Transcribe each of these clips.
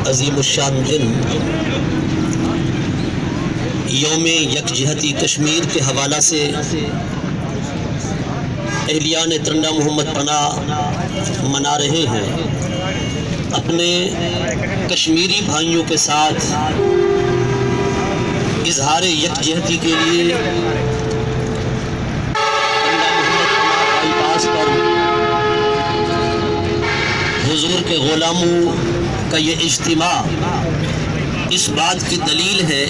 عظیم الشان دن یوم یکجہتی کشمیر کے حوالہ سے اہلیان ترنڈا محمد پناہ منا رہے ہیں۔ اپنے کشمیری بھائیوں کے ساتھ اظہار یکجہتی کے لیے حضور کے غلاموں کا یہ اجتماع اس بات کی دلیل ہے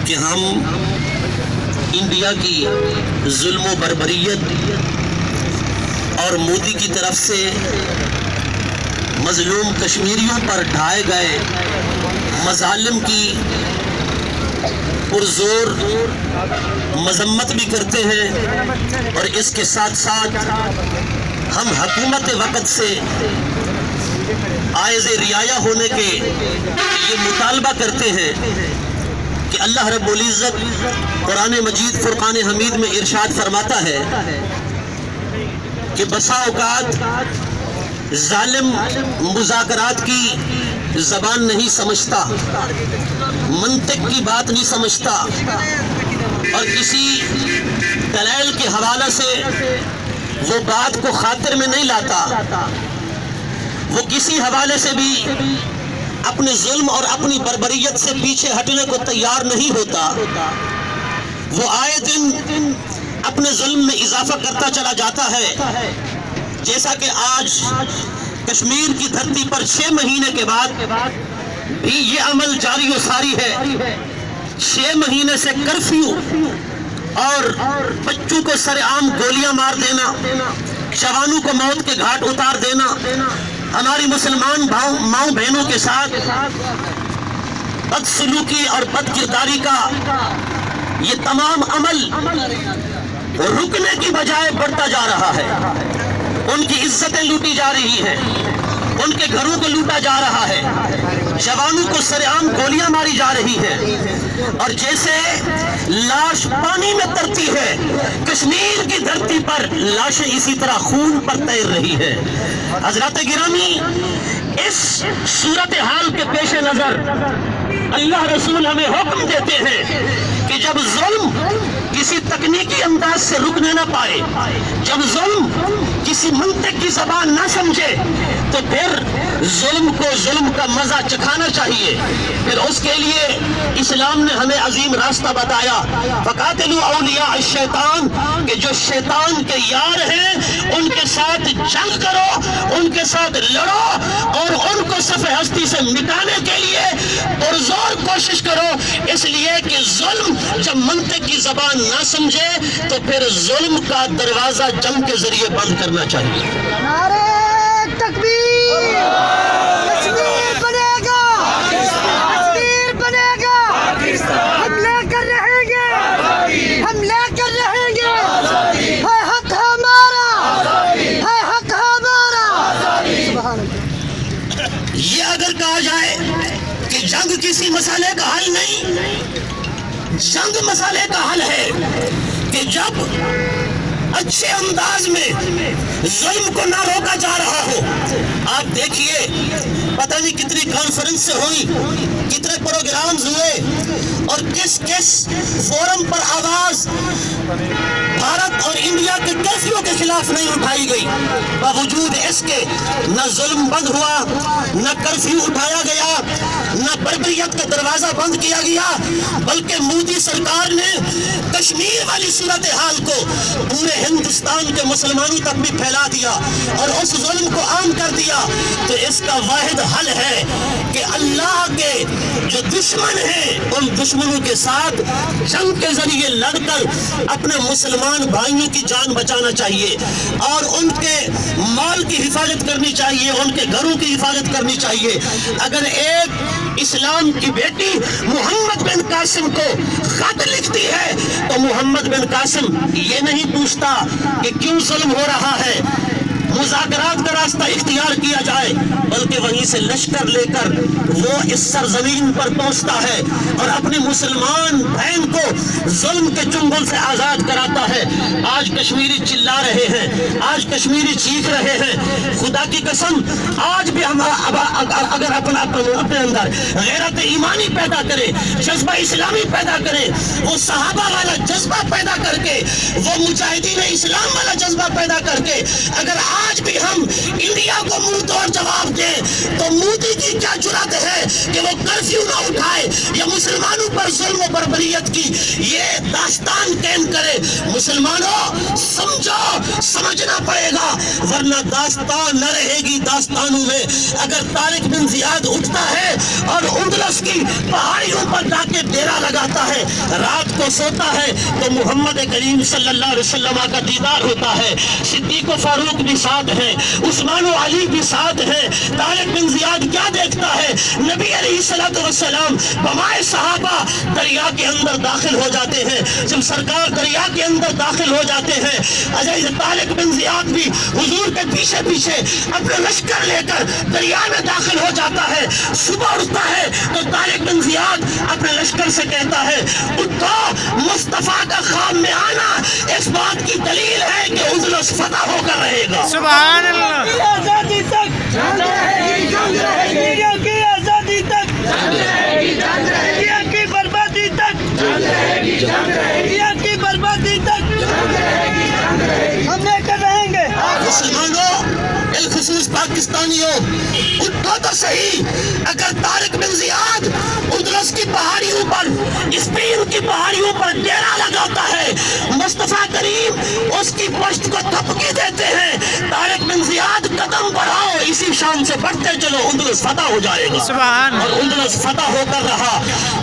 کہ ہم انڈیا کی ظلم و بربریت اور مودی کی طرف سے مظلوم کشمیریوں پر ڈھائے گئے مظالم کی پرزور مذمت بھی کرتے ہیں، اور اس کے ساتھ ساتھ ہم حکومت وقت سے عائز رعایا ہونے کے یہ مطالبہ کرتے ہیں کہ اللہ رب العزت قرآن مجید فرقان حمید میں ارشاد فرماتا ہے کہ بسا اوقات ظالم مذاکرات کی زبان نہیں سمجھتا، منطق کی بات نہیں سمجھتا، اور کسی دلیل کے حوالے سے وہ بات کو خاطر میں نہیں لاتا، وہ کسی حوالے سے بھی اپنے ظلم اور اپنی بربریت سے پیچھے ہٹنے کو تیار نہیں ہوتا، وہ آئے دن اپنے ظلم میں اضافہ کرتا چلا جاتا ہے۔ جیسا کہ آج کشمیر کی دھرتی پر 6 مہینے کے بعد بھی یہ عمل جاری و ساری ہے۔ 6 مہینے سے کرفیو اور بچوں کو سر عام گولیاں مار دینا، جوانوں کو موت کے گھاٹ اتار دینا، ہماری مسلمان ماؤں بہنوں کے ساتھ بدسلوکی اور بد کرداری کا یہ تمام عمل رکنے کی بجائے بڑھتا جا رہا ہے۔ ان کی عزتیں لوٹی جا رہی ہیں، ان کے گھروں کو لوٹا جا رہا ہے، جوانوں کو سر عام گولیاں ماری جا رہی ہیں، اور جیسے لاش پانی میں ترتی ہے، کشمیر کی دھرتی پر لاشیں اسی طرح خون پر تیر رہی ہیں۔ حضرات گرامی، اس صورتحال کے پیش نظر اللہ رسول ہمیں حکم دیتے ہیں کہ جب ظلم کسی تکنیکی انداز سے رکنے نہ پائے، جب ظلم کسی منطق کی زبان نہ سمجھے، تو پھر ظلم کو ظلم کا مزہ چکھانا چاہیے۔ پھر اس کے لیے اسلام نے ہمیں عظیم راستہ بتایا، فَقَاتِلُوا أَوْلِيَاءَ الشَّيْطَانِ، کہ جو شیطان کے یار ہیں ان کے ساتھ جنگ کرو، ان کے ساتھ لڑو، اور ان کو صف ہستی سے مٹانے کے لیے پرزور کوشش کرو، اس لیے کہ ظلم جب منطق کی زبان نہ سمجھے تو پھر ظلم کا دروازہ جنگ کے ذریعے بند کرنا چاہیے۔ نعرہ تکبیر! کشمیر بنے گا، کشمیر بنے گا، ہم لے کر رہیں گے، ہم لے کر رہیں گے، ہے حق ہمارا، ہے حق ہمارا۔ سبحان اللہ۔ یہ اگر کہا جائے کہ جنگ کسی مسئلے کا حل نہیں، جنگ مسئلے کا حل ہے کہ جب اچھے انداز میں ظلم کو نہ روکا جا رہا ہو۔ آپ دیکھیے، پتہ نہیں کتنی کانفرنس ہوئی، کتنے پروگرامز ہوئے، اور کس فورم پر آواز بھارت اور انڈیا کے کرفیو کے خلاف نہیں اٹھائی گئی، باوجود اس کے نہ ظلم بند ہوا، نہ کرفیو اٹھایا گیا، نہ بربریت کا دروازہ بند کیا گیا، بلکہ مودی سرکار نے کشمیر والی صورتحال کو پورے ہندوستان کے مسلمانوں تک بھی پھیلا دیا اور اس ظلم کو عام کر دیا۔ تو اس کا واحد حل ہے کہ اللہ کے جو دشمن ہیں ان دشمنوں کے ساتھ جنگ کے ذریعے لڑ کر اپنے مسلمان بھائیوں کی جان بچانا چاہیے، اور ان کے مال کی حفاظت کرنی چاہیے، ان کے گھروں کی حفاظت کرنی چاہیے۔ اگر ایک اسلام کی بیٹی محمد بن قاسم کو خط لکھتی ہے تو محمد بن قاسم یہ نہیں پوچھتا کہ کیوں ظلم ہو رہا ہے، مذاکرات کا راستہ اختیار کیا جائے، بلکہ وہیں سے لشکر لے کر وہ اس سرزمین پر پہنچتا ہے اور اپنے مسلمان بہن کو ظلم کے چنگل سے آزاد کراتا ہے۔ آج کشمیری چلا رہے ہیں، آج کشمیری چیخ رہے ہیں۔ خدا کی قسم آج بھی ہم اگر اپنے اندر غیرت ایمانی پیدا کرے، جذبہ اسلامی پیدا کرے، وہ صحابہ والا جذبہ پیدا کر کے، وہ مجاہدین اسلام والا جذبہ پیدا کر کے اگر آج بھی ہم انڈیا کو منہ توڑ جواب دیں تو مودی کی کیا جرات ہے کہ وہ کرفیو نہ اٹھائے یا مسلمانوں پر ظلم و بربریت کی یہ داستان قائم کرے۔ مسلمانوں سمجھو، سمجھنا پڑے گا ورنہ داستان نہ رہے گی داستانوں میں۔ اگر طارق بن زیاد اٹھتا ہے اور اندلس کی پہاڑیوں پر جا کے ڈیرا لگاتا ہے، رات کو سوتا ہے تو محمد کریم صلی اللہ علیہ وسلم کا دیدار ہوتا ہے، صدیق و فاروق بھی ساتھ ہیں، عثمان و علی بھی ساتھ ہیں۔ طارق بن زیاد کیا دیکھتا ہے؟ نبی علیہ السلام بمائے صحابہ دریا کے اندر داخل ہو جاتے ہیں۔ جب سرکار دریا کے اندر داخل ہو جاتے ہیں، طارق بن زیاد بھی حضور کے پیچھے پیچھے اپنے لشکر لے کر دریا میں داخل ہو جاتا ہے۔ صبح اٹھتا ہے تو طارق بن زیاد اپنے لشکر سے کہتا ہے اٹھو، مصطفیٰ کا خواب میں آنا اس بات کی دلیل ہے کہ اندلس فتح ہو کر رہے گا۔ سبحان اللہ۔ آزادی تک جنگ رہے گی، جنگ رہے گی، انڈیا کی آزادی تک جنگ رہے گی، جنگ رہے گی، انڈیا کی بربادی تک جنگ رہے گی، جنگ رہے گی، انڈیا کی بربادی تک جنگ رہے گی، جنگ رہے گی، ہم لے کر رہیں گے۔ مسلمانوں بالخصوص پاکستانیوں اٹھو تو صحیح۔ اگر طارق بن زیاد اندلس کی پہاڑیوں پر، اسپین کی پہاڑیوں پر ڈیرا لگاتا ہے، مصطفیٰ کریم اس کی پشت کو تھپکی دیتے ہیں، طارق بن زیاد قدم بڑھاؤ، اسی شان سے بڑھتے چلو، اندلس فتح ہو جائے گا۔ سبحان اور اندلس فتح ہو کر رہا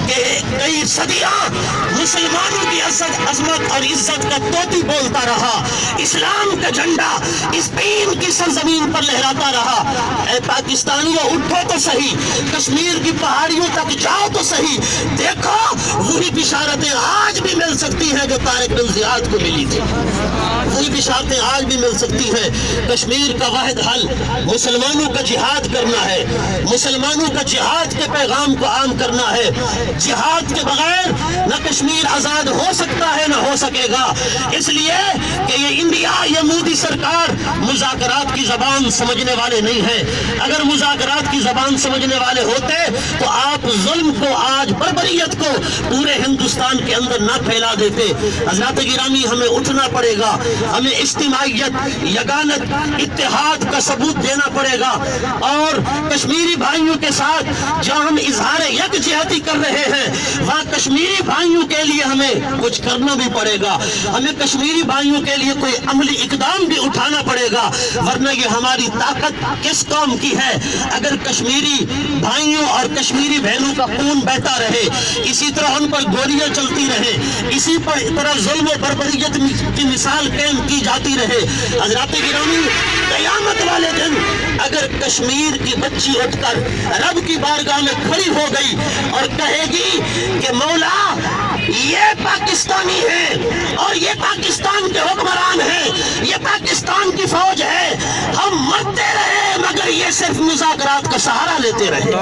کہ کئی صدیاں مسلمانوں کی عظمت اور عزت کا طوطی بولتا رہا، اسلام کا جھنڈا اسپین کی سرزمین پر لہراتا رہا۔ اے پاکستانیوں اٹھو تو صحیح، کشمیر کی پہاڑیوں تک جاؤ تو صحیح، دیکھو وہی بشارتیں آج بھی مل سکتی ہیں جو طارق بن زیاد کو ملی تھی، وہی بشارتیں آج بھی مل سکتی ہیں۔ کشمیر کا واحد حل مسلمانوں کا جہاد کرنا ہے، مسلمانوں کا جہاد کے پیغام کو عام کرنا ہے۔ جہاد کے بغیر نہ کشمیر آزاد ہو سکتا ہے نہ ہو سکے گا، اس لیے کہ یہ انڈیا، یہ مودی سرکار مذاکرات کی زبان سمجھنے والے نہیں ہیں۔ اگر مذاکرات کی زبان سمجھنے والے ہوتے تو آپ ظلم کو، آج بربریت کو پورے ہندوستان کے اندر نہ پھیلا دیتے۔ حضرات گرامی ہمیں اٹھنا پڑے گا، ہمیں اجتماعیت، یگانت، اتحاد کا ثبوت دینا پڑے گا، اور کشمیری بھائیوں کے ساتھ جہاں ہم اظہار یکجہتی کر رہے ہیں وہاں کشمیری بھائیوں کے لیے ہمیں کچھ کرنا بھی پڑے گا، ہمیں کشمیری بھائیوں کے لیے کوئی عملی اقدام بھی اٹھانا پڑے گا، ورنہ یہ ہماری طاقت کس قوم کی ہے؟ اگر کشمیری بھائیوں اور کشمیری بہنوں کا خون بہتا رہے، اسی طرح ان پر گولیاں چلتی رہے، اسی طرح ظلم و بربریت کی مثال قائم کی جاتی رہے، حضرات گرامی قیامت والے دن اگر کشمیر کی بچی اٹھ کر رب کی بارگاہ میں کھڑی ہو گئی اور کہے گی کہ مولا یہ پاکستانی ہے اور یہ پاکستان کے حکمران ہیں، یہ پاکستان کی فوج ہے، ہم مرتے رہے مگر یہ صرف مذاکرات کا سہارا لیتے رہے،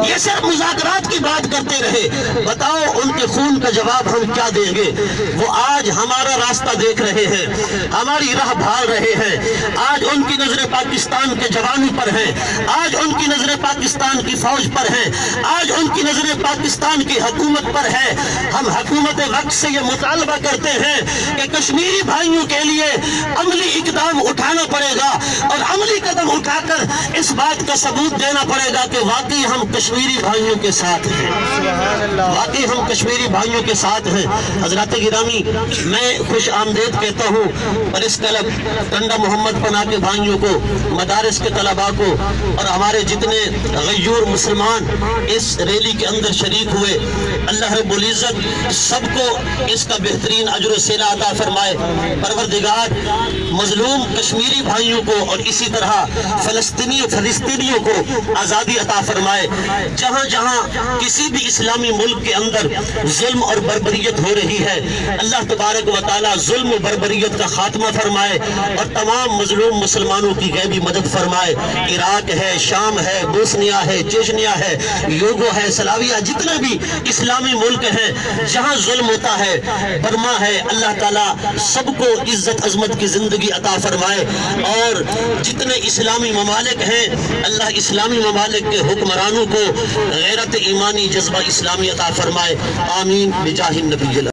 یہ صرف مذاکرات کی بات کرتے رہے، بتاؤ ان کے خون کا جواب ہم کیا دیں گے؟ وہ آج ہمارا راستہ دیکھ رہے ہیں، ہماری راہ بھال رہے ہیں، آج ان کی نظریں پاکستان کے جوانوں پر ہیں، آج ان کی نظریں پاکستان کی فوج پر ہیں، آج ان کی نظریں پاکستان کی حکومت پر ہے۔ ہم حکومت وقت سے یہ مطالبہ کرتے ہیں کہ کشمیری بھائیوں کے لیے عملی اقدام اٹھانا پڑے گا، اور عملی قدم اٹھا کر اس بات کا ثبوت دینا پڑے گا کہ واقعی ہم کشمیری بھائیوں کے ساتھ ہیں، واقعی ہم کشمیری بھائیوں کے ساتھ ہیں۔ حضرات گرامی میں خوش آمدید کہتا ہوں پریس کلب ٹنڈا محمد پناہ کے بھائیوں کو، مدارس کے طلباء کو، اور ہمارے جتنے غیور مسلمان اس ریلی کے اندر شریک ہوئے، اللہ رب العزت سب کو اس کا بہترین اجر و صلہ عطا فرمائے۔ پروردگار مظلوم کشمیری بھائیوں کو اور اسی طرح فلسطینیوں کو آزادی عطا فرمائے۔ جہاں جہاں کسی بھی اسلامی ملک کے اندر ظلم اور بربریت ہو رہی ہے، اللہ تبارک و تعالی ظلم و بربریت کا خاتمہ فرمائے اور تمام مظلوم مسلمانوں کی غیبی مدد فرمائے۔ عراق ہے، شام ہے، بوسنیا ہے، چیچنیا ہے، یوگو ہے، سلاویہ، جتنے بھی اسلامی ملک ہیں جہاں ظلم ہوتا ہے، برما ہے، اللہ تعالیٰ سب کو عزت عظمت کی زندگی عطا فرمائے۔ اور جتنے اسلامی ممالک ہیں، اللہ اسلامی ممالک کے حکمرانوں کو غیرت ایمانی جذبہ اسلامی عطا فرمائے۔ آمین بجاہ النبی۔